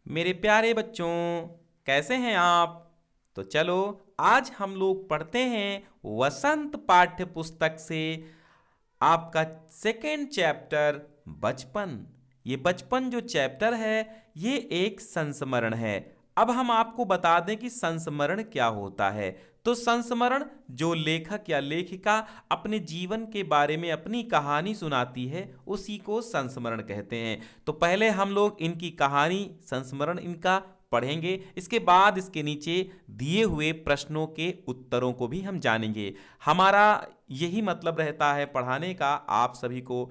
मेरे प्यारे बच्चों, कैसे हैं आप? तो चलो आज हम लोग पढ़ते हैं वसंत पाठ्य पुस्तक से आपका सेकेंड चैप्टर बचपन। ये बचपन जो चैप्टर है ये एक संस्मरण है। अब हम आपको बता दें कि संस्मरण क्या होता है। तो संस्मरण जो लेखक या लेखिका अपने जीवन के बारे में अपनी कहानी सुनाती है उसी को संस्मरण कहते हैं। तो पहले हम लोग इनकी कहानी संस्मरण इनका पढ़ेंगे, इसके बाद इसके नीचे दिए हुए प्रश्नों के उत्तरों को भी हम जानेंगे। हमारा यही मतलब रहता है पढ़ाने का, आप सभी को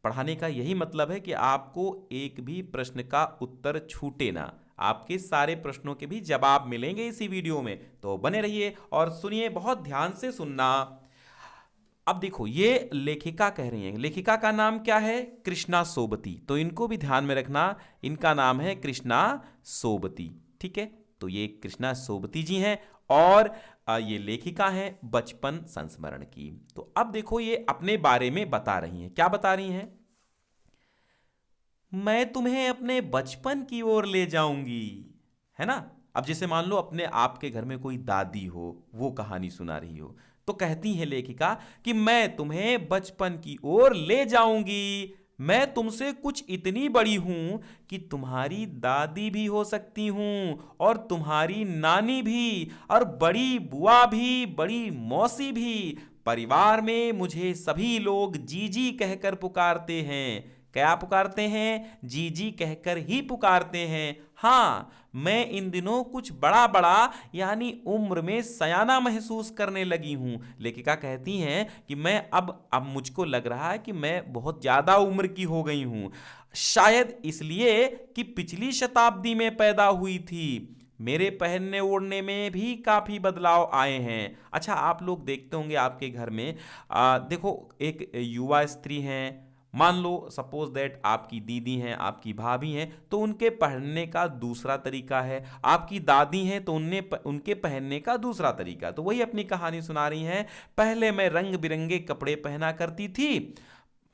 पढ़ाने का यही मतलब है कि आपको एक भी प्रश्न का उत्तर छूटे ना, आपके सारे प्रश्नों के भी जवाब मिलेंगे इसी वीडियो में। तो बने रहिए और सुनिए, बहुत ध्यान से सुनना। अब देखो ये लेखिका कह रही है, लेखिका का नाम क्या है? कृष्णा सोबती। तो इनको भी ध्यान में रखना, इनका नाम है कृष्णा सोबती। ठीक है, तो ये कृष्णा सोबती जी हैं और ये लेखिका हैं बचपन संस्मरण की। तो अब देखो ये अपने बारे में बता रही हैं। क्या बता रही हैं? मैं तुम्हें अपने बचपन की ओर ले जाऊंगी, है ना। अब जैसे मान लो अपने आपके घर में कोई दादी हो, वो कहानी सुना रही हो, तो कहती है लेखिका कि मैं तुम्हें बचपन की ओर ले जाऊंगी। मैं तुमसे कुछ इतनी बड़ी हूं कि तुम्हारी दादी भी हो सकती हूं और तुम्हारी नानी भी और बड़ी बुआ भी, बड़ी मौसी भी। परिवार में मुझे सभी लोग जीजी कहकर पुकारते हैं। क्या पुकारते हैं? जीजी कहकर ही पुकारते हैं। हाँ, मैं इन दिनों कुछ बड़ा बड़ा यानी उम्र में सयाना महसूस करने लगी हूं। लेखिका कहती हैं कि मैं अब मुझको लग रहा है कि मैं बहुत ज्यादा उम्र की हो गई हूं, शायद इसलिए कि पिछली शताब्दी में पैदा हुई थी। मेरे पहनने ओढ़ने में भी काफी बदलाव आए हैं। अच्छा, आप लोग देखते होंगे आपके घर में देखो एक युवा स्त्री हैं, मान लो सपोज दैट आपकी दीदी हैं, आपकी भाभी हैं, तो उनके पहनने का दूसरा तरीका है। आपकी दादी हैं तो उनके पहनने का दूसरा तरीका। तो वही अपनी कहानी सुना रही हैं। पहले मैं रंग बिरंगे कपड़े पहना करती थी,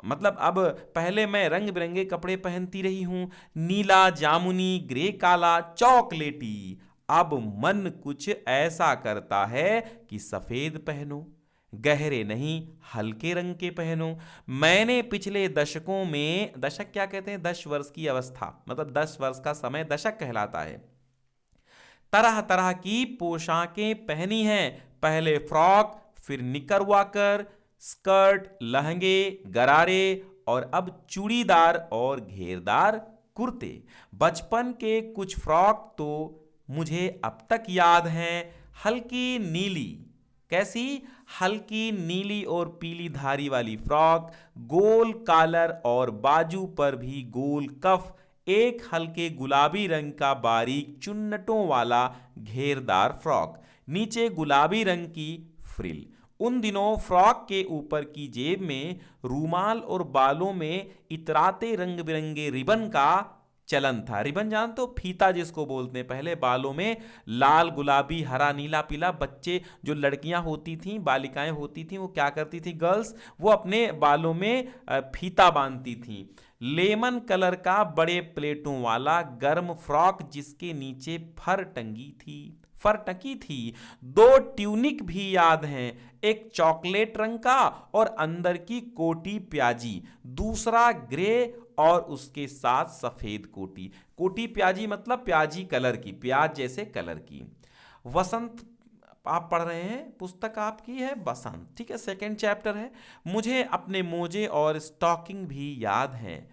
मतलब अब पहले मैं रंग बिरंगे कपड़े पहनती रही हूं, नीला, जामुनी, ग्रे, काला, चॉकलेटी। अब मन कुछ ऐसा करता है कि सफेद पहनो, गहरे नहीं हल्के रंग के पहनो। मैंने पिछले दशकों में, दशक क्या कहते हैं? 10 वर्ष की अवस्था, मतलब 10 वर्ष का समय दशक कहलाता है, तरह तरह की पोशाकें पहनी हैं। पहले फ्रॉक, फिर निकरवाकर, स्कर्ट, लहंगे, गरारे और अब चूड़ीदार और घेरदार कुर्ते। बचपन के कुछ फ्रॉक तो मुझे अब तक याद हैं। हल्की नीली, कैसी? हल्की नीली और पीली धारी वाली फ्रॉक, गोल कॉलर और बाजू पर भी गोल कफ, एक हल्के गुलाबी रंग का बारीक चुन्नटों वाला घेरदार फ्रॉक, नीचे गुलाबी रंग की फ्रिल। उन दिनों फ्रॉक के ऊपर की जेब में रूमाल और बालों में इतराते रंग बिरंगे रिबन का चलन था। रिबन जानते हो? फीता जिसको बोलते हैं। पहले बालों में लाल, गुलाबी, हरा, नीला, पीला, बच्चे जो लड़कियां होती थीं, बालिकाएं होती थीं, वो क्या करती थी गर्ल्स, वो अपने बालों में फीता बांधती थीं। लेमन कलर का बड़े प्लेटों वाला गर्म फ्रॉक जिसके नीचे फर टंगी थी, फर टकी थी। दो ट्यूनिक भी याद हैं, एक चॉकलेट रंग का और अंदर की कोटी प्याजी, दूसरा ग्रे और उसके साथ सफेद कोटी। कोटी प्याजी मतलब प्याजी कलर की, प्याज जैसे कलर की। वसंत आप पढ़ रहे हैं, पुस्तक आपकी है बसंत, ठीक है, सेकंड चैप्टर है। मुझे अपने मोजे और स्टॉकिंग भी याद हैं।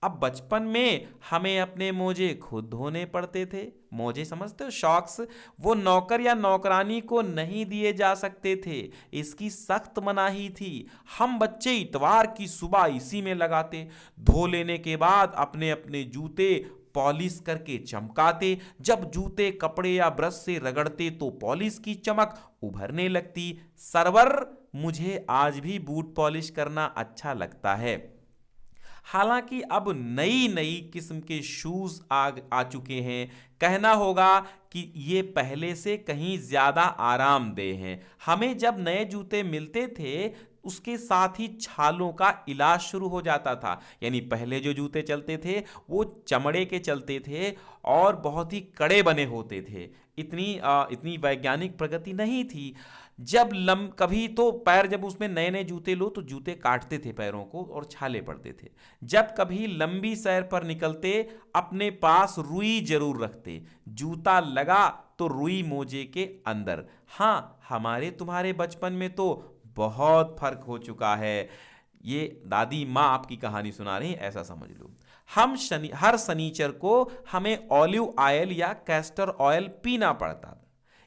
अब बचपन में हमें अपने मोजे खुद धोने पड़ते थे। मोजे समझते हो? शॉक्स। वो नौकर या नौकरानी को नहीं दिए जा सकते थे, इसकी सख्त मनाही थी। हम बच्चे इतवार की सुबह इसी में लगाते, धो लेने के बाद अपने अपने जूते पॉलिश करके चमकाते। जब जूते कपड़े या ब्रश से रगड़ते तो पॉलिश की चमक उभरने लगती। सरवर, मुझे आज भी बूट पॉलिश करना अच्छा लगता है। हालांकि अब नई नई किस्म के शूज आ चुके हैं। कहना होगा कि ये पहले से कहीं ज्यादा आरामदेह हैं। हमें जब नए जूते मिलते थे उसके साथ ही छालों का इलाज शुरू हो जाता था। यानी पहले जो जूते चलते थे वो चमड़े के चलते थे और बहुत ही कड़े बने होते थे। इतनी वैज्ञानिक प्रगति नहीं थी। जब कभी तो पैर, जब उसमें नए नए जूते लो तो जूते काटते थे पैरों को और छाले पड़ते थे। जब कभी लंबी सैर पर निकलते अपने पास रुई जरूर रखते, जूता लगा तो रुई मोजे के अंदर। हाँ, हमारे तुम्हारे बचपन में तो बहुत फर्क हो चुका है। ये दादी माँ आपकी कहानी सुना रही, ऐसा समझ लो। हर शनिचर को हमें ऑलिव ऑयल या कैस्टर ऑयल पीना पड़ता था।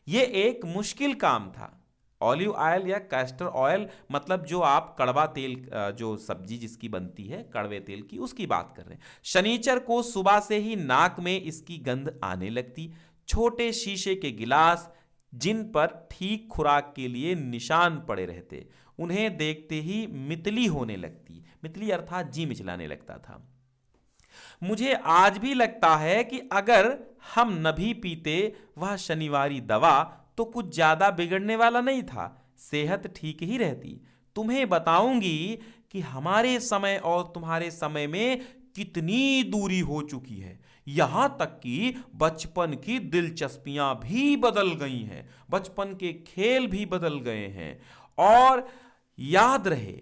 ये एक मुश्किल काम था। ऑलिव ऑयल या कैस्टर ऑयल मतलब जो आप कड़वा तेल, जो सब्जी जिसकी बनती है कड़वे तेल की, उसकी बात कर रहे हैं। शनिचर को सुबह से ही नाक में इसकी गंध आने लगती। छोटे शीशे के गिलास जिन पर ठीक खुराक के लिए निशान पड़े रहते, उन्हें देखते ही मितली होने लगती। मितली अर्थात जी मिचलाने लगता था। मुझे आज भी लगता है कि अगर हम न भी पीते वह शनिवारी दवा तो कुछ ज्यादा बिगड़ने वाला नहीं था, सेहत ठीक ही रहती। तुम्हें बताऊंगी कि हमारे समय और तुम्हारे समय में कितनी दूरी हो चुकी है। यहां तक कि बचपन की दिलचस्पियां भी बदल गई हैं, बचपन के खेल भी बदल गए हैं। और याद रहे,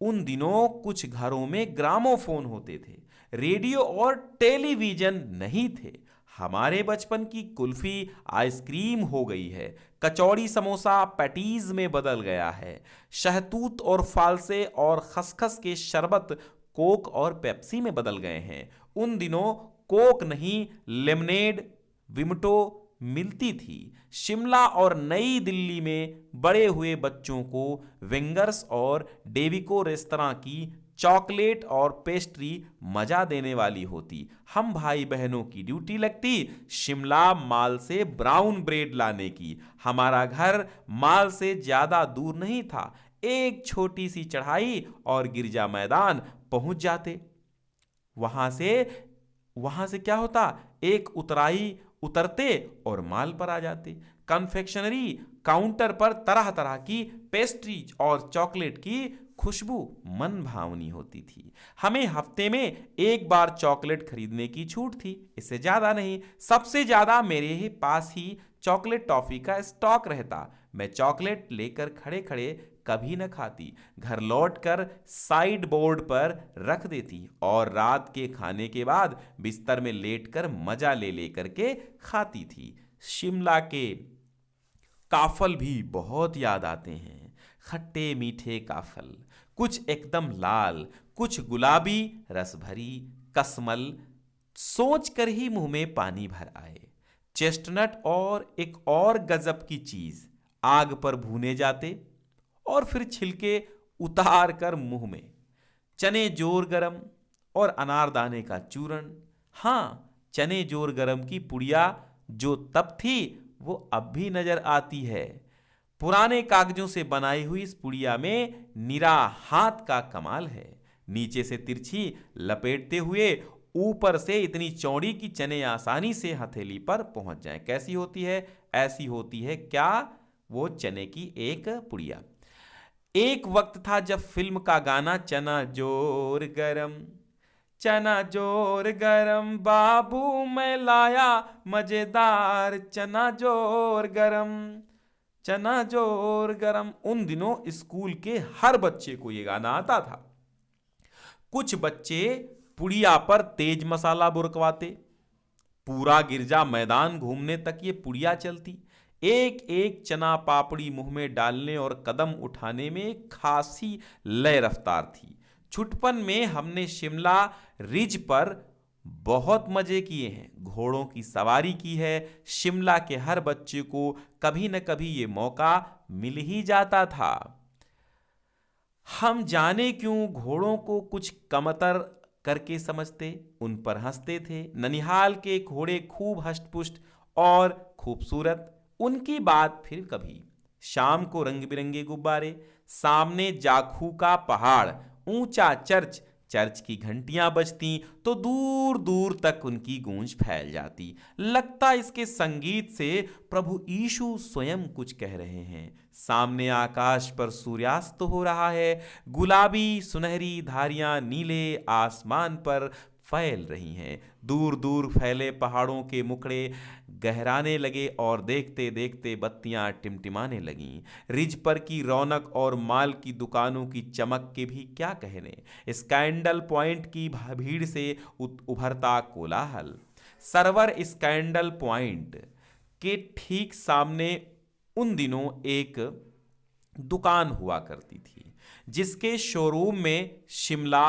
उन दिनों कुछ घरों में ग्रामोफोन होते थे, रेडियो और टेलीविजन नहीं थे। हमारे बचपन की कुल्फी आइसक्रीम हो गई है, कचौड़ी समोसा पैटीज में बदल गया है, शहतूत और फालसे और खसखस के शरबत कोक और पेप्सी में बदल गए हैं। उन दिनों कोक नहीं, लेमनेड, विमटो मिलती थी। शिमला और नई दिल्ली में बड़े हुए बच्चों को विंगर्स और डेविको रेस्तरां की चॉकलेट और पेस्ट्री मजा देने वाली होती। हम भाई बहनों की ड्यूटी लगती शिमला माल से ब्राउन ब्रेड लाने की। हमारा घर माल से ज्यादा दूर नहीं था, एक छोटी सी चढ़ाई और गिरजा मैदान पहुंच जाते। वहां से क्या होता, एक उतराई उतरते और माल पर आ जाते। कन्फेक्शनरी काउंटर पर तरह तरह की पेस्ट्रीज और चॉकलेट की खुशबू मन भावनी होती थी। हमें हफ्ते में एक बार चॉकलेट खरीदने की छूट थी, इससे ज्यादा नहीं। सबसे ज्यादा मेरे ही पास ही चॉकलेट टॉफी का स्टॉक रहता। मैं चॉकलेट लेकर खड़े खड़े कभी न खाती, घर लौटकर साइड बोर्ड पर रख देती और रात के खाने के बाद बिस्तर में लेटकर मजा ले लेकर के खाती थी। शिमला के काफल भी बहुत याद आते हैं, खट्टे मीठे काफल, कुछ एकदम लाल, कुछ गुलाबी रस भरी कसमल, सोच कर ही मुंह में पानी भर आए। चेस्टनट और एक और गजब की चीज, आग पर भूने जाते और फिर छिलके उतार कर मुंह में। चने जोर गरम और अनारदाने का चूरण। हाँ, चने जोर गरम की पुड़िया जो तब थी वो अब भी नजर आती है। पुराने कागजों से बनाई हुई इस पुड़िया में निरा हाथ का कमाल है। नीचे से तिरछी लपेटते हुए ऊपर से इतनी चौड़ी कि चने आसानी से हथेली पर पहुंच जाएं। कैसी होती है? ऐसी होती है क्या वो चने की एक पुड़िया। एक वक्त था जब फिल्म का गाना चना जोर गरम, चना जोर गरम बाबू मैं लाया मजेदार चना जोर गरम, चना जोर गरम। उन दिनों स्कूल के हर बच्चे को यह गाना आता था। कुछ बच्चे पुड़िया पर तेज मसाला बुरकवाते, पूरा गिरजा मैदान घूमने तक ये पुड़िया चलती। एक एक चना पापड़ी मुंह में डालने और कदम उठाने में एक खासी लय रफ्तार थी। छुटपन में हमने शिमला रिज पर बहुत मजे किए हैं, घोड़ों की सवारी की है। शिमला के हर बच्चे को कभी न कभी ये मौका मिल ही जाता था। हम जाने क्यों घोड़ों को कुछ कमतर करके समझते, उन पर हंसते थे। ननिहाल के घोड़े खूब हष्टपुष्ट और खूबसूरत, उनकी बात फिर कभी। शाम को रंग बिरंगे गुब्बारे, सामने जाखू का पहाड़, ऊंचा चर्च, चर्च की घंटियां बजती तो दूर दूर तक उनकी गूंज फैल जाती। लगता इसके संगीत से प्रभु यीशु स्वयं कुछ कह रहे हैं। सामने आकाश पर सूर्यास्त हो रहा है, गुलाबी सुनहरी धारियां नीले आसमान पर फैल रही हैं। दूर दूर फैले पहाड़ों के मुखड़े गहराने लगे और देखते देखते बत्तियां टिमटिमाने लगीं। रिज पर की रौनक और माल की दुकानों की चमक के भी क्या कहने। स्कैंडल पॉइंट की भीड़ से उभरता कोलाहल। सर्वर स्कैंडल पॉइंट के ठीक सामने उन दिनों एक दुकान हुआ करती थी, जिसके शोरूम में शिमला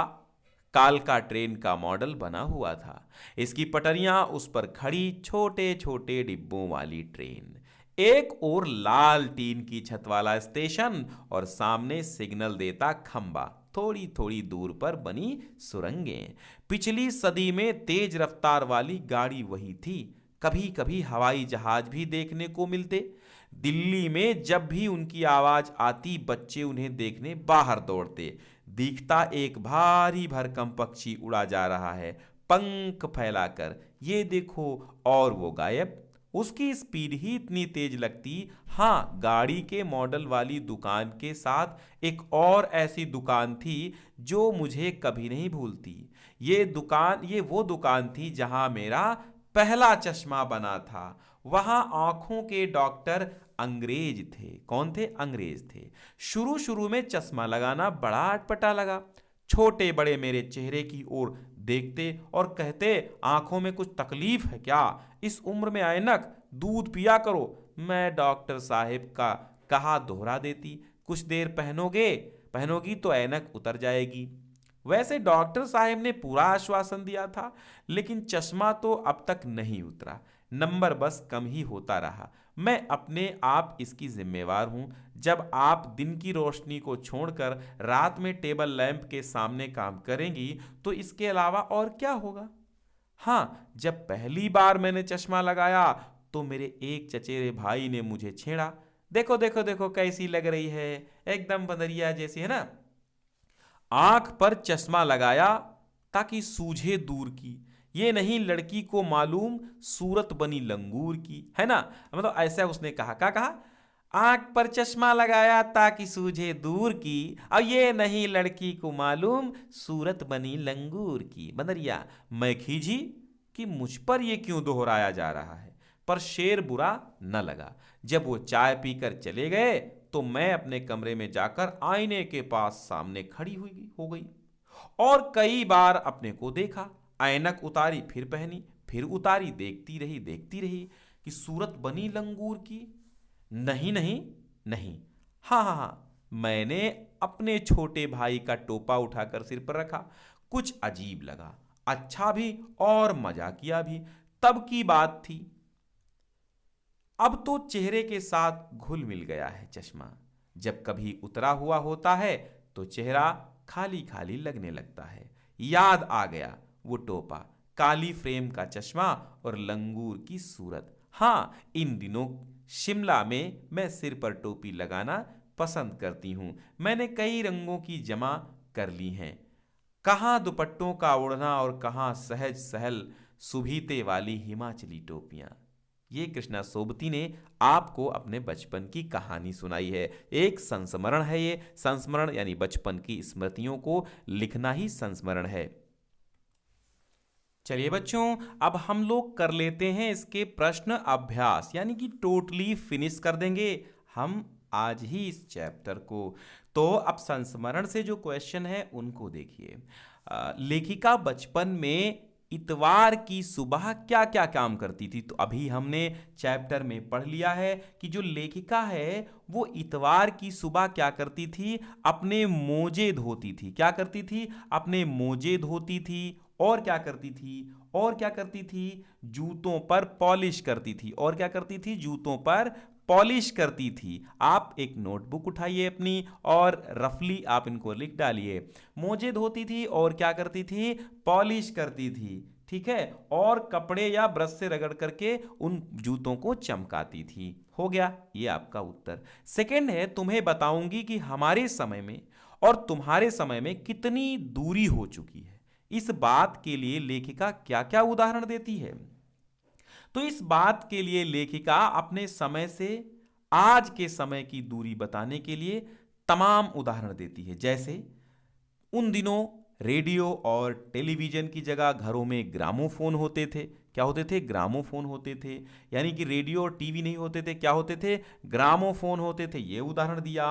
कालका ट्रेन का मॉडल बना हुआ था। इसकी पटरियां, उस पर खड़ी छोटे छोटे डिब्बों वाली ट्रेन, एक और लाल टीन की छत वाला स्टेशन और सामने सिग्नल देता खंबा, थोड़ी थोड़ी दूर पर बनी सुरंगें। पिछली सदी में तेज रफ्तार वाली गाड़ी वही थी। कभी कभी हवाई जहाज भी देखने को मिलते। दिल्ली में जब भी उनकी आवाज आती, बच्चे उन्हें देखने बाहर दौड़ते। दिखता एक भारी भरकम पक्षी उड़ा जा रहा है पंख फैलाकर, ये देखो, और वो गायब। उसकी स्पीड ही इतनी तेज लगती। हाँ, गाड़ी के मॉडल वाली दुकान के साथ एक और ऐसी दुकान थी जो मुझे कभी नहीं भूलती। ये वो दुकान थी जहां मेरा पहला चश्मा बना था। वहां आंखों के डॉक्टर अंग्रेज थे। कौन थे? अंग्रेज थे। शुरू शुरू में चश्मा लगाना बड़ा अटपटा लगा। छोटे बड़े मेरे चेहरे की ओर देखते और कहते, आंखों में कुछ तकलीफ है क्या? इस उम्र में ऐनक, दूध पिया करो। मैं डॉक्टर साहब का कहा दोहरा देती, कुछ देर पहनोगी तो ऐनक उतर जाएगी। वैसे डॉक्टर साहब ने पूरा आश्वासन दिया था, लेकिन चश्मा तो अब तक नहीं उतरा। नंबर बस कम ही होता रहा। मैं अपने आप इसकी जिम्मेवार हूं। जब आप दिन की रोशनी को छोड़कर रात में टेबल लैंप के सामने काम करेंगी तो इसके अलावा और क्या होगा? हाँ, जब पहली बार मैंने चश्मा लगाया तो मेरे एक चचेरे भाई ने मुझे छेड़ा। देखो देखो देखो कैसी लग रही है, एकदम बंदरिया जैसी, है ना। आंख पर चश्मा लगाया ताकि सूझे दूर की, ये नहीं लड़की को मालूम सूरत बनी लंगूर की, है ना। मतलब ऐसा उसने कहा। क्या कहा? आंख पर चश्मा लगाया ताकि सूझे दूर की, और ये नहीं लड़की को मालूम सूरत बनी लंगूर की। बंदरिया, मैं खींची कि मुझ पर ये क्यों दोहराया जा रहा है, पर शेर बुरा न लगा। जब वो चाय पीकर चले गए तो मैं अपने कमरे में जाकर आईने के पास सामने खड़ी हो गई और कई बार अपने को देखा। ऐनक उतारी, फिर पहनी, फिर उतारी, देखती रही कि सूरत बनी लंगूर की। नहीं नहीं नहीं, हाँ हाँ हाँ, मैंने अपने छोटे भाई का टोपा उठाकर सिर पर रखा। कुछ अजीब लगा, अच्छा भी और मजाकिया भी। तब की बात थी। अब तो चेहरे के साथ घुल मिल गया है चश्मा। जब कभी उतरा हुआ होता है तो चेहरा खाली खाली लगने लगता है। याद आ गया वो टोपा, काली फ्रेम का चश्मा और लंगूर की सूरत। हाँ, इन दिनों शिमला में मैं सिर पर टोपी लगाना पसंद करती हूँ। मैंने कई रंगों की जमा कर ली हैं। कहाँ दुपट्टों का ओढ़ना और कहाँ सहज सहल सुभीते वाली हिमाचली टोपियाँ। ये कृष्णा सोबती ने आपको अपने बचपन की कहानी सुनाई है। एक संस्मरण है ये। संस्मरण यानी बचपन की स्मृतियों को लिखना ही संस्मरण है। चलिए बच्चों, अब हम लोग कर लेते हैं इसके प्रश्न अभ्यास, यानी कि टोटली फिनिश कर देंगे हम आज ही इस चैप्टर को। तो अब संस्मरण से जो क्वेश्चन है उनको देखिए। लेखिका बचपन में इतवार की सुबह क्या क्या काम करती थी? तो अभी हमने चैप्टर में पढ़ लिया है कि जो लेखिका है वो इतवार की सुबह क्या करती थी? अपने मोजे धोती थी। क्या करती थी? अपने मोजे धोती थी। और क्या करती थी? जूतों पर पॉलिश करती थी। और क्या करती थी? जूतों पर पॉलिश करती थी। आप एक नोटबुक उठाइए अपनी और रफली आप इनको लिख डालिए। मोजे धोती थी और क्या करती थी? पॉलिश करती थी। ठीक है। और कपड़े या ब्रश से रगड़ करके उन जूतों को चमकाती थी। हो गया ये आपका उत्तर। सेकंड है, तुम्हें बताऊंगी कि हमारे समय में और तुम्हारे समय में कितनी दूरी हो चुकी है। इस बात के लिए लेखिका क्या क्या उदाहरण देती है? तो इस बात के लिए लेखिका अपने समय से आज के समय की दूरी बताने के लिए तमाम उदाहरण देती है। जैसे उन दिनों रेडियो और टेलीविजन की जगह घरों में ग्रामोफोन होते थे। क्या होते थे? ग्रामोफोन होते थे। यानी कि रेडियो और टीवी नहीं होते थे, क्या होते थे? ग्रामोफोन होते थे, ये उदाहरण दिया।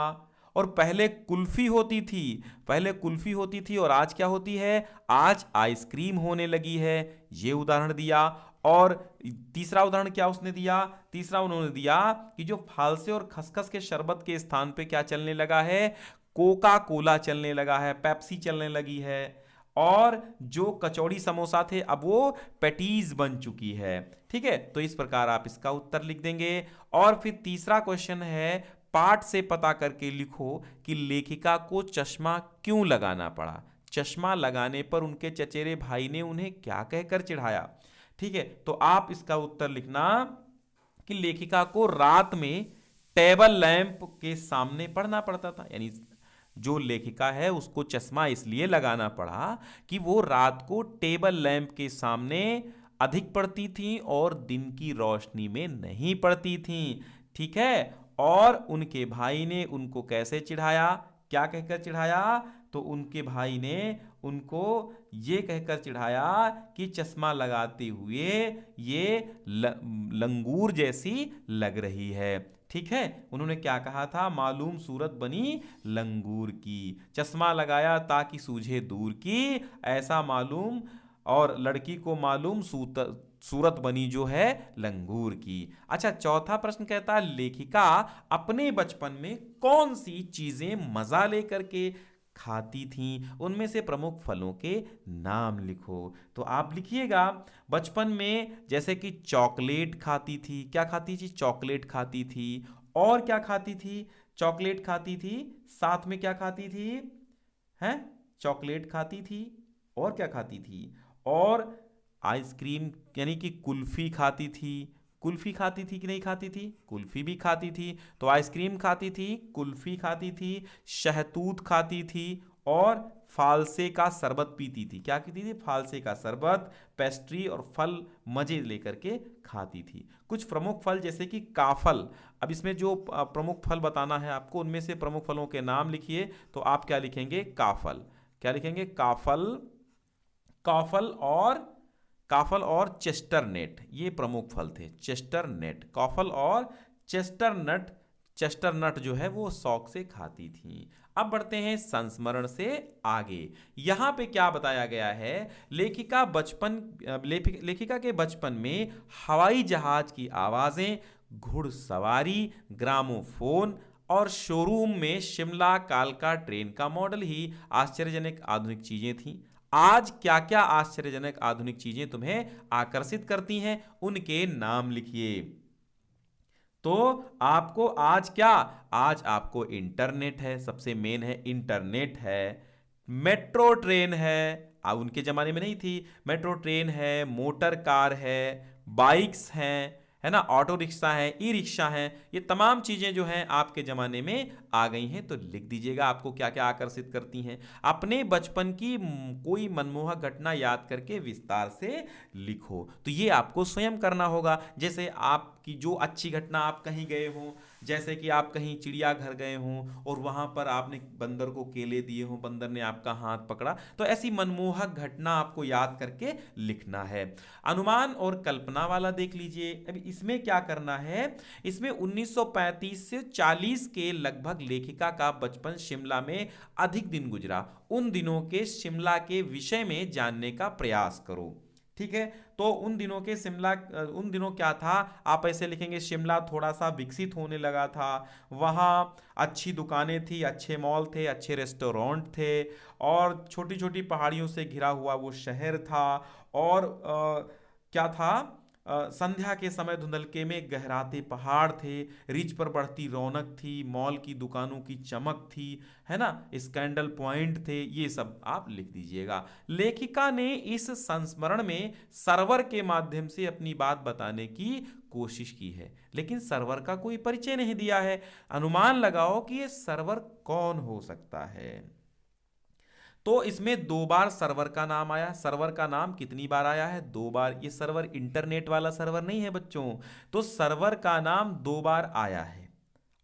और पहले कुल्फी होती थी, पहले कुल्फी होती थी, और आज क्या होती है? आज आइसक्रीम होने लगी है, ये उदाहरण दिया। और तीसरा उदाहरण क्या उसने दिया? तीसरा उन्होंने दिया कि जो फालसे और खसखस के शरबत के स्थान पे क्या चलने लगा है? कोका कोला चलने लगा है, पेप्सी चलने लगी है। और जो कचौड़ी समोसा थे अब वो पैटीज बन चुकी है। ठीक है, तो इस प्रकार आप इसका उत्तर लिख देंगे। और फिर तीसरा क्वेश्चन है, पाठ से पता करके लिखो कि लेखिका को चश्मा क्यों लगाना पड़ा। चश्मा लगाने पर उनके चचेरे भाई ने उन्हें क्या कहकर चिढ़ाया। ठीक है, तो आप इसका उत्तर लिखना कि लेखिका को रात में टेबल लैंप के सामने पढ़ना पड़ता था। यानी जो लेखिका है उसको चश्मा इसलिए लगाना पड़ा कि वो रात को टेबल लैंप के सामने अधिक पढ़ती थी और दिन की रोशनी में नहीं पढ़ती थी। ठीक है, और उनके भाई ने उनको कैसे चिढ़ाया, क्या कहकर चिढ़ाया? तो उनके भाई ने उनको ये कहकर चिढ़ाया कि चश्मा लगाते हुए ये लंगूर जैसी लग रही है। ठीक है, उन्होंने क्या कहा था? मालूम सूरत बनी लंगूर की, चश्मा लगाया ताकि सूझे दूर की, ऐसा मालूम, और लड़की को मालूम सूरत बनी जो है लंगूर की। अच्छा, चौथा प्रश्न कहता है, लेखिका अपने बचपन में कौन सी चीजें मजा लेकर के खाती थीं, उनमें से प्रमुख फलों के नाम लिखो। तो आप लिखिएगा, बचपन में जैसे कि चॉकलेट खाती थी। क्या खाती थी? चॉकलेट खाती थी। और क्या खाती थी? चॉकलेट खाती थी, साथ में क्या खाती थी? हैं? चॉकलेट खाती थी, और क्या खाती थी? और आइसक्रीम यानी कि कुल्फी खाती थी। कुल्फी खाती थी कि नहीं खाती थी? कुल्फी भी खाती थी। तो आइसक्रीम खाती थी, कुल्फी खाती थी, शहतूत खाती थी, और फालसे का शरबत पीती थी। क्या पीती थी? फालसे का शरबत, पेस्ट्री और फल मजे लेकर के खाती थी। कुछ प्रमुख फल जैसे कि काफल, अब इसमें जो प्रमुख फल बताना है आपको, उनमें से प्रमुख फलों के नाम लिखिए। तो आप क्या लिखेंगे? काफल। क्या लिखेंगे? काफल, काफल और चेस्टरनट, ये प्रमुख फल थे। चेस्टरनट, काफल और चेस्टरनट, चेस्टरनट जो है वो शौक से खाती थी। अब बढ़ते हैं संस्मरण से आगे। यहां पे क्या बताया गया है? लेखिका के बचपन में हवाई जहाज की आवाजें, घुड़सवारी, ग्रामोफोन और शोरूम में शिमला कालका ट्रेन का मॉडल ही आश्चर्यजनक आधुनिक चीजें थीं। आज क्या क्या आश्चर्यजनक आधुनिक चीजें तुम्हें आकर्षित करती हैं, उनके नाम लिखिए। तो आपको आज क्या? आज आपको इंटरनेट है, सबसे मेन है इंटरनेट है। मेट्रो ट्रेन है, अब उनके जमाने में नहीं थी। मेट्रो ट्रेन है, मोटर कार है, बाइक्स हैं, है ना, ऑटो रिक्शा है, ई रिक्शा है। ये तमाम चीजें जो हैं आपके जमाने में आ गई हैं। तो लिख दीजिएगा आपको क्या क्या आकर्षित करती हैं। अपने बचपन की कोई मनमोहक घटना याद करके विस्तार से लिखो। तो ये आपको स्वयं करना होगा। जैसे आपकी जो अच्छी घटना, आप कहीं गए हो, जैसे कि आप कहीं चिड़ियाघर गए हों और वहां पर आपने बंदर को केले दिए हों, बंदर ने आपका हाथ पकड़ा, तो ऐसी मनमोहक घटना आपको याद करके लिखना है। अनुमान और कल्पना वाला देख लीजिए। अभी इसमें क्या करना है? इसमें 1935 से 40 के लगभग लेखिका का बचपन शिमला में अधिक दिन गुजरा, उन दिनों के शिमला के विषय में जानने का प्रयास करो। ठीक है, तो उन दिनों क्या था? आप ऐसे लिखेंगे, शिमला थोड़ा सा विकसित होने लगा था, वहाँ अच्छी दुकानें थी, अच्छे मॉल थे, अच्छे रेस्टोरेंट थे, और छोटी छोटी पहाड़ियों से घिरा हुआ वो शहर था। और क्या था? संध्या के समय धुंधलके में गहराते पहाड़ थे, रिज पर बढ़ती रौनक थी, मॉल की दुकानों की चमक थी, है ना, स्कैंडल पॉइंट थे। ये सब आप लिख दीजिएगा। लेखिका ने इस संस्मरण में सर्वर के माध्यम से अपनी बात बताने की कोशिश की है, लेकिन सर्वर का कोई परिचय नहीं दिया है। अनुमान लगाओ कि ये सर्वर कौन हो सकता है। तो इसमें 2 बार सर्वर का नाम आया। सर्वर का नाम कितनी बार आया है? 2 बार। ये सर्वर इंटरनेट वाला सर्वर नहीं है बच्चों, तो सर्वर का नाम 2 बार आया है।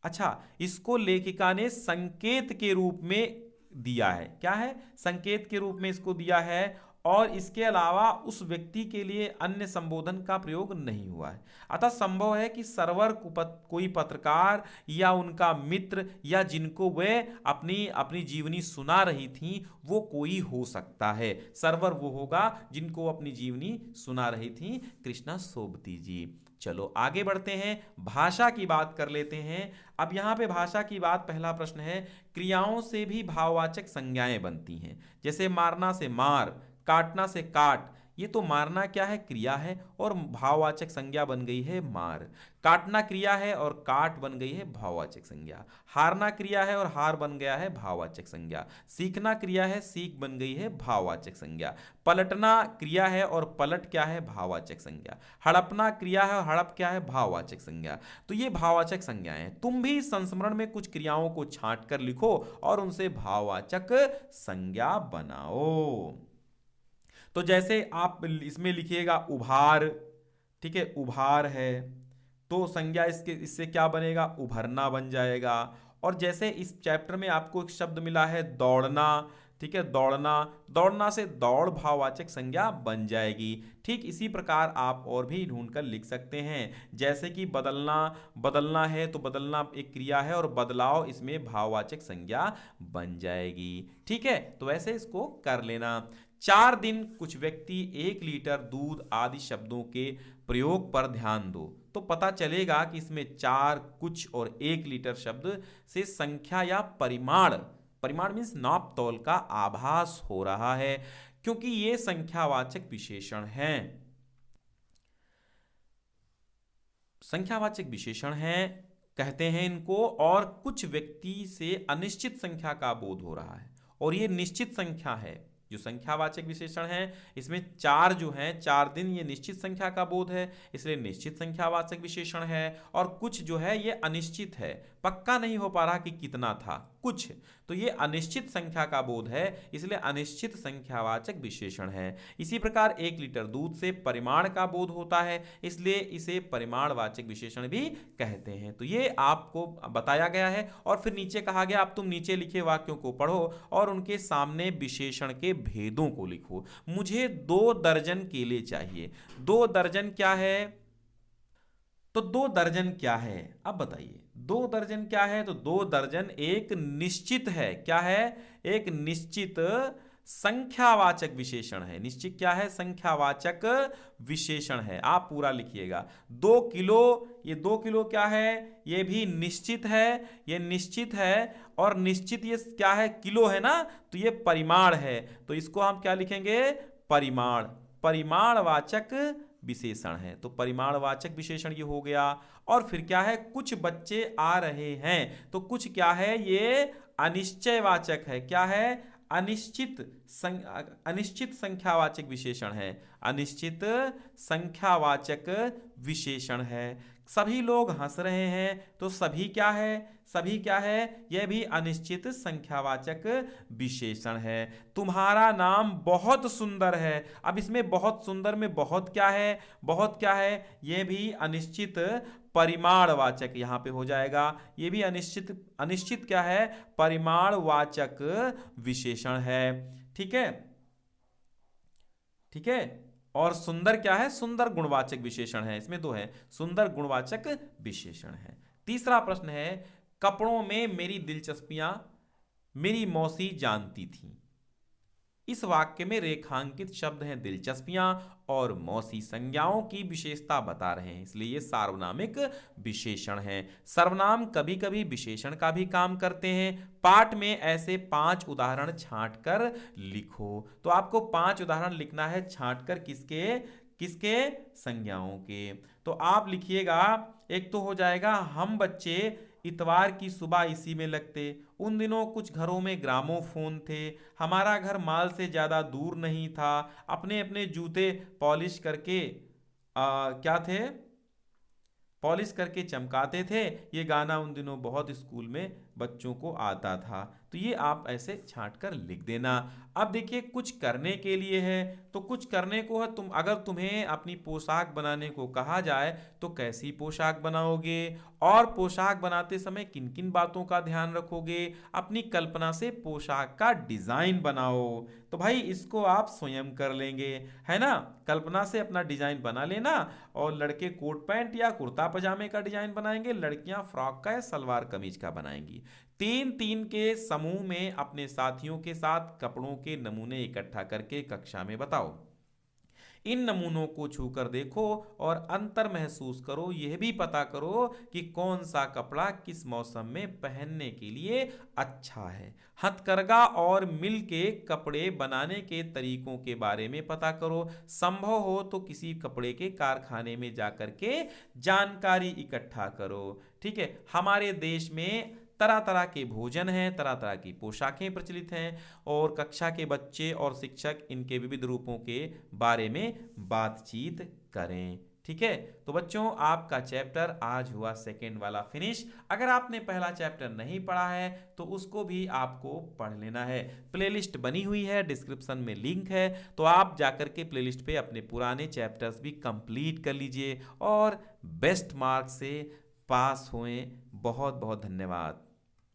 अच्छा, इसको लेखिका ने संकेत के रूप में दिया है। क्या है? संकेत के रूप में इसको दिया है, और इसके अलावा उस व्यक्ति के लिए अन्य संबोधन का प्रयोग नहीं हुआ है। अतः संभव है कि सर्वर कोई पत्रकार या उनका मित्र या जिनको वे अपनी अपनी जीवनी सुना रही थी वो कोई हो सकता है। सर्वर वो होगा जिनको अपनी जीवनी सुना रही थी कृष्णा सोबती जी। चलो आगे बढ़ते हैं, भाषा की बात कर लेते हैं। अब यहाँ पे भाषा की बात, पहला प्रश्न है, क्रियाओं से भी भाववाचक संज्ञाएं बनती हैं। जैसे मारना से मार, काटना से काट। ये तो मारना क्या है? क्रिया है, और भाववाचक संज्ञा बन गई है मार। काटना क्रिया है और काट बन गई है भाववाचक संज्ञा। हारना क्रिया है और हार बन गया है भाववाचक संज्ञा। सीखना क्रिया है, सीख बन गई है भाववाचक संज्ञा। पलटना क्रिया है और पलट क्या है? भाववाचक संज्ञा। हड़पना क्रिया है और हड़प क्या है? भाववाचक संज्ञा। तो ये भाववाचक संज्ञाएं हैं। तुम भी संस्मरण में कुछ क्रियाओं को छांट कर लिखो और उनसे भाववाचक संज्ञा बनाओ। तो जैसे आप इसमें लिखिएगा उभार, ठीक है, उभार है, तो संज्ञा इससे क्या बनेगा? उभरना बन जाएगा। और जैसे इस चैप्टर में आपको एक शब्द मिला है दौड़ना, ठीक है, दौड़ना, दौड़ना से दौड़ भाववाचक संज्ञा बन जाएगी। ठीक इसी प्रकार आप और भी ढूंढकर लिख सकते हैं। जैसे कि बदलना, बदलना है तो बदलना एक क्रिया है और बदलाव इसमें भाववाचक संज्ञा बन जाएगी। ठीक है, तो ऐसे इसको कर लेना। 4 दिन कुछ व्यक्ति 1 लीटर दूध आदि शब्दों के प्रयोग पर ध्यान दो, तो पता चलेगा कि इसमें 4, कुछ और 1 लीटर शब्द से संख्या या परिमाण, परिमाण मीन्स नाप तौल का आभास हो रहा है, क्योंकि ये संख्यावाचक विशेषण हैं। संख्यावाचक विशेषण हैं कहते हैं इनको। और कुछ व्यक्ति से अनिश्चित संख्या का बोध हो रहा है, और ये निश्चित संख्या है। जो संख्यावाचक विशेषण है इसमें 4 जो हैं, 4 दिन, ये निश्चित संख्या का बोध है, इसलिए निश्चित संख्यावाचक विशेषण है। और कुछ जो है ये अनिश्चित है, पक्का नहीं हो पा रहा कि कितना था कुछ, तो ये अनिश्चित संख्या का बोध है, इसलिए अनिश्चित संख्यावाचक विशेषण है। इसी प्रकार 1 लीटर दूध से परिमाण का बोध होता है, इसलिए इसे परिमाणवाचक विशेषण भी कहते हैं। तो ये आपको बताया गया है। और फिर नीचे कहा गया अब तुम नीचे लिखे वाक्यों को पढ़ो और उनके सामने विशेषण के भेदों को लिखो। मुझे 2 दर्जन केले चाहिए। 2 दर्जन क्या है? तो 2 दर्जन क्या है? अब बताइए 2 दर्जन क्या है? तो 2 दर्जन एक निश्चित है। क्या है? एक निश्चित संख्यावाचक विशेषण है। निश्चित क्या है? संख्यावाचक विशेषण है। आप पूरा लिखिएगा। 2 किलो, ये 2 किलो क्या है? ये भी निश्चित है, ये निश्चित है। और निश्चित ये क्या है? किलो है ना, तो ये परिमाण है, तो इसको हम क्या लिखेंगे? परिमाण, परिमाणवाचक विशेषण है। तो परिमाणवाचक विशेषण ये हो गया। और फिर क्या है? कुछ बच्चे आ रहे हैं, तो कुछ क्या है? ये अनिश्चयवाचक है। क्या है? अनिश्चित संख्यावाचक विशेषण है। अनिश्चित संख्यावाचक विशेषण है। सभी लोग हंस रहे हैं, तो सभी क्या है? सभी क्या है? यह भी अनिश्चित संख्यावाचक विशेषण है। तुम्हारा नाम बहुत सुंदर है। अब इसमें बहुत सुंदर में बहुत क्या है? बहुत क्या है? यह भी अनिश्चित परिमाणवाचक यहां पे हो जाएगा। यह भी अनिश्चित, अनिश्चित क्या है? परिमाणवाचक विशेषण है। ठीक है, ठीक है। और सुंदर क्या है? सुंदर गुणवाचक विशेषण है। इसमें 2 है, सुंदर गुणवाचक विशेषण है। तीसरा प्रश्न है, कपड़ों में मेरी दिलचस्पियां मेरी मौसी जानती थी। इस वाक्य में रेखांकित शब्द हैं दिलचस्पियां और मौसी, संज्ञाओं की विशेषता बता रहे हैं, इसलिए ये सार्वनामिक विशेषण हैं। सर्वनाम कभी कभी विशेषण का भी काम करते हैं। पाठ में ऐसे 5 उदाहरण छांट कर लिखो। तो आपको 5 उदाहरण लिखना है छांट कर, किसके? किसके? संज्ञाओं के। तो आप लिखिएगा, एक तो हो जाएगा, हम बच्चे इतवार की सुबह इसी में लगते। उन दिनों कुछ घरों में ग्रामोफोन थे। हमारा घर माल से ज्यादा दूर नहीं था। अपने अपने जूते पॉलिश करके क्या थे? पॉलिश करके चमकाते थे। ये गाना उन दिनों बहुत स्कूल में बच्चों को आता था। तो ये आप ऐसे छांट कर लिख देना। अब देखिए कुछ करने के लिए है, तो कुछ करने को है, तुम अगर तुम्हें अपनी पोशाक बनाने को कहा जाए तो कैसी पोशाक बनाओगे, और पोशाक बनाते समय किन किन बातों का ध्यान रखोगे, अपनी कल्पना से पोशाक का डिजाइन बनाओ। तो भाई इसको आप स्वयं कर लेंगे, है ना। कल्पना से अपना डिजाइन बना लेना, और लड़के कोट पैंट या कुर्ता पजामे का डिजाइन बनाएंगे, लड़कियां फ्रॉक का या सलवार कमीज का बनाएंगी। तीन तीन के समूह में अपने साथियों के साथ कपड़ों के नमूने इकट्ठा करके कक्षा में बताओ। इन नमूनों को छूकर देखो और अंतर महसूस करो। यह भी पता करो कि कौन सा कपड़ा किस मौसम में पहनने के लिए अच्छा है। हथकरघा और मिल के कपड़े बनाने के तरीकों के बारे में पता करो। संभव हो तो किसी कपड़े के कारखाने में जाकर के जानकारी इकट्ठा करो। ठीक है, हमारे देश में तरह तरह के भोजन हैं, तरह तरह की पोशाकें प्रचलित हैं, और कक्षा के बच्चे और शिक्षक इनके विविध रूपों के बारे में बातचीत करें। ठीक है, तो बच्चों आपका चैप्टर आज हुआ सेकेंड वाला फिनिश। अगर आपने पहला चैप्टर नहीं पढ़ा है तो उसको भी आपको पढ़ लेना है। प्लेलिस्ट बनी हुई है, डिस्क्रिप्शन में लिंक है, तो आप जाकर के प्लेलिस्ट पे अपने पुराने चैप्टर्स भी कंप्लीट कर लीजिए और बेस्ट मार्क्स से पास हुए। बहुत बहुत धन्यवाद।